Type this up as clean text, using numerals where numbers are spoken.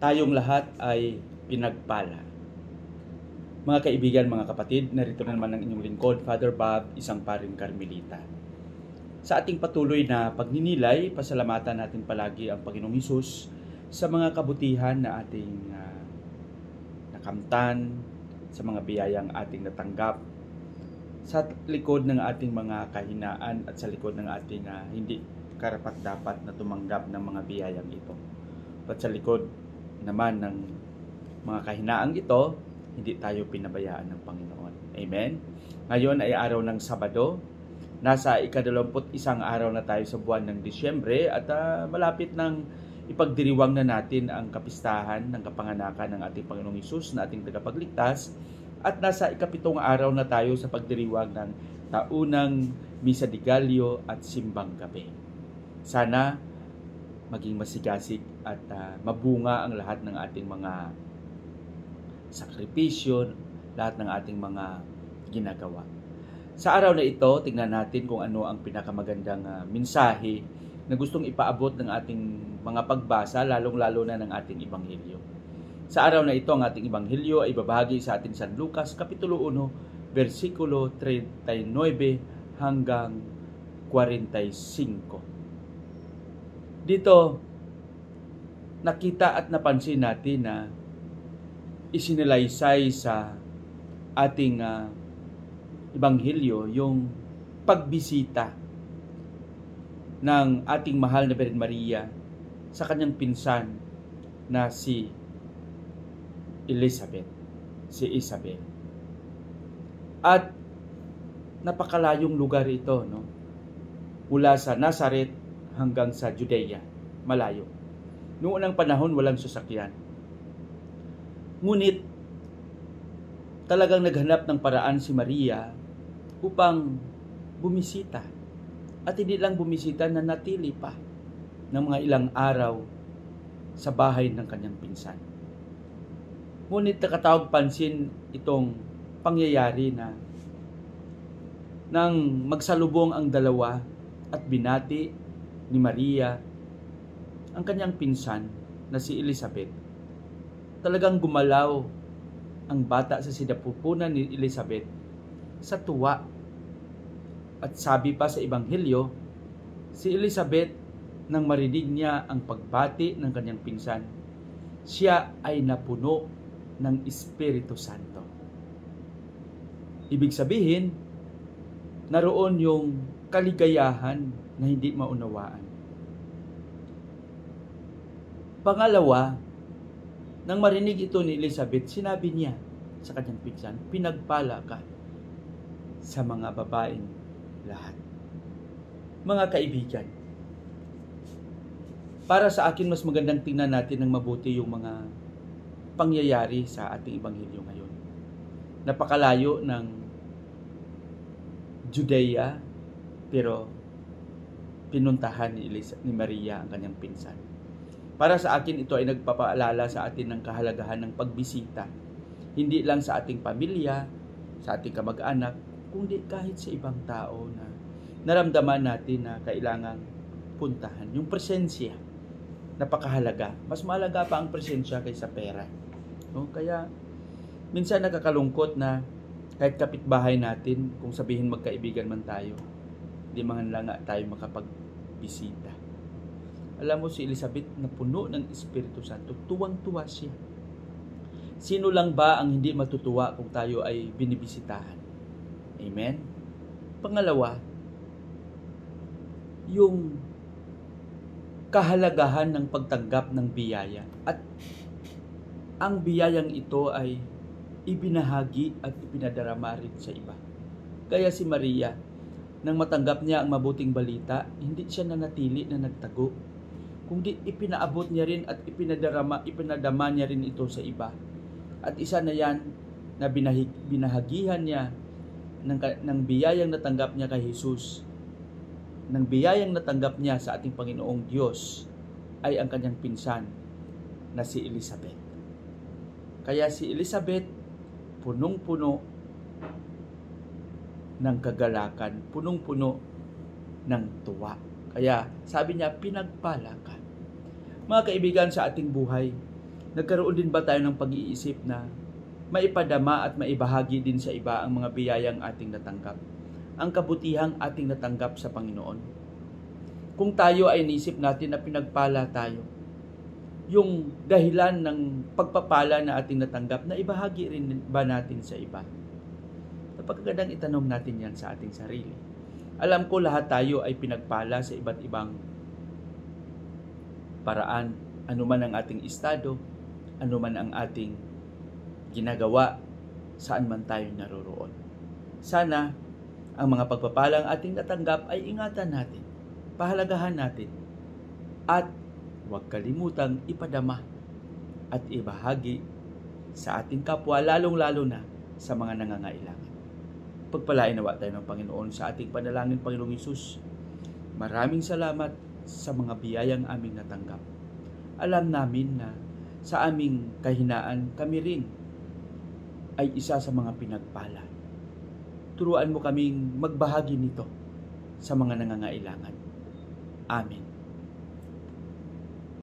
Tayong lahat ay pinagpala. Mga kaibigan, mga kapatid, narito na naman ang inyong lingkod, Father Bob, isang paring Karmelita. Sa ating patuloy na pagninilay, pasalamatan natin palagi ang Panginoong Hesus sa mga kabutihan na ating nakamtan, sa mga biyayang ating natanggap, sa likod ng ating mga kahinaan at sa likod ng ating hindi karapat-dapat na tumanggap ng mga biyayang ito. At sa likod naman ng mga kahinaang ito, hindi tayo pinabayaan ng Panginoon. Amen? Ngayon ay araw ng Sabado. Nasa ika-21 araw na tayo sa buwan ng Disyembre at malapit ng ipagdiriwang na natin ang kapistahan ng kapanganakan ng ating Panginoong Hesus na ating tagapagligtas. At nasa ika-7 araw na tayo sa pagdiriwang ng taunang Misa de Gallo at Simbang Gabi. Sana maging masigasig at mabunga ang lahat ng ating mga sakripisyo, lahat ng ating mga ginagawa. Sa araw na ito, tingnan natin kung ano ang pinakamagandang mensahe na gustong ipaabot ng ating mga pagbasa, lalong-lalo na ng ating Ebanghelyo. Sa araw na ito, ang ating Ebanghelyo ay babahagi sa ating San Lucas, Kapitulo 1, versikulo 39 hanggang 45. Dito, nakita at napansin natin na isinalaysay sa ating Ebanghelyo yung pagbisita ng ating mahal na Birhen Maria sa kanyang pinsan na si Elizabeth, si Isabel. At napakalayong lugar ito, no? Mula sa Nazareth hanggang sa Judea, malayo. Noong unang panahon, walang sasakyan. Ngunit, talagang naghanap ng paraan si Maria upang bumisita. At hindi lang bumisita, na natili pa ng mga ilang araw sa bahay ng kanyang pinsan. Ngunit nakatawag pansin itong pangyayari na nang magsalubong ang dalawa at binati ni Maria ang kanyang pinsan na si Elizabeth, talagang gumalaw ang bata sa sinapupunan ni Elizabeth sa tuwa. At sabi pa sa Ebanghelyo, si Elizabeth, nang marinig niya ang pagbati ng kanyang pinsan, siya ay napuno ng Espiritu Santo. Ibig sabihin, naroon yung kaligayahan na hindi maunawaan. Pangalawa, nang marinig ito ni Elizabeth, sinabi niya sa kanyang pinsan, pinagpala ka sa mga babaeng lahat. Mga kaibigan, para sa akin mas magandang tingnan natin ng mabuti yung mga pangyayari sa ating Ebanghelyo ngayon. Napakalayo ng Judea, pero pinuntahan ni Maria ang kanyang pinsan. Para sa akin, ito ay nagpapaalala sa atin ng kahalagahan ng pagbisita. Hindi lang sa ating pamilya, sa ating kamag-anak, kundi kahit sa ibang tao na naramdaman natin na kailangang puntahan. Yung presensya, napakahalaga. Mas mahalaga pa ang presensya kaysa pera. No? Kaya, minsan nakakalungkot na kahit kapitbahay natin, kung sabihin magkaibigan man tayo, hindi man lang tayo makapagbisita. Alam mo, si Elizabeth na puno ng Espiritu Santo, tuwang-tuwa siya. Sino lang ba ang hindi matutuwa kung tayo ay binibisitahan? Amen? Pangalawa, yung kahalagahan ng pagtanggap ng biyaya. At ang biyayang ito ay ibinahagi at ipinadarama rin sa iba. Kaya si Maria, nang matanggap niya ang mabuting balita, hindi siya nanatili na nagtago, kundi ipinaabot niya rin at ipinadama niya rin ito sa iba. At isa na yan na binahagihan niya ng biyayang natanggap niya kay Jesus, ng biyayang natanggap niya sa ating Panginoong Diyos, ay ang kanyang pinsan na si Elizabeth. Kaya si Elizabeth, punong-puno ng kagalakan, punong-puno ng tuwa. Kaya sabi niya, pinagpala ka. Mga kaibigan, sa ating buhay, Nagkaroon din ba tayo ng pag-iisip na maipadama at maibahagi din sa iba ang mga biyayang ating natanggap, ang kabutihang ating natanggap sa Panginoon? Kung tayo ay naisip natin na pinagpala tayo, yung dahilan ng pagpapala na ating natanggap, na ibahagi rin ba natin sa iba? Napakagandang itanong natin yan sa ating sarili. Alam ko lahat tayo ay pinagpala sa iba't ibang paraan, anuman ang ating estado, anuman ang ating ginagawa, saan man tayo naroroon. Sana ang mga pagpapalang ating natanggap ay ingatan natin, pahalagahan natin, at huwag kalimutang ipadama at ibahagi sa ating kapwa, lalong-lalo na sa mga nangangailangan. Pagpalain nawa tayo ng Panginoon sa ating panalangin. Panginoong Hesus, maraming salamat sa mga biyayang aming natanggap. Alam namin na sa aming kahinaan, kami rin ay isa sa mga pinagpala. Turuan mo kaming magbahagi nito sa mga nangangailangan. Amen.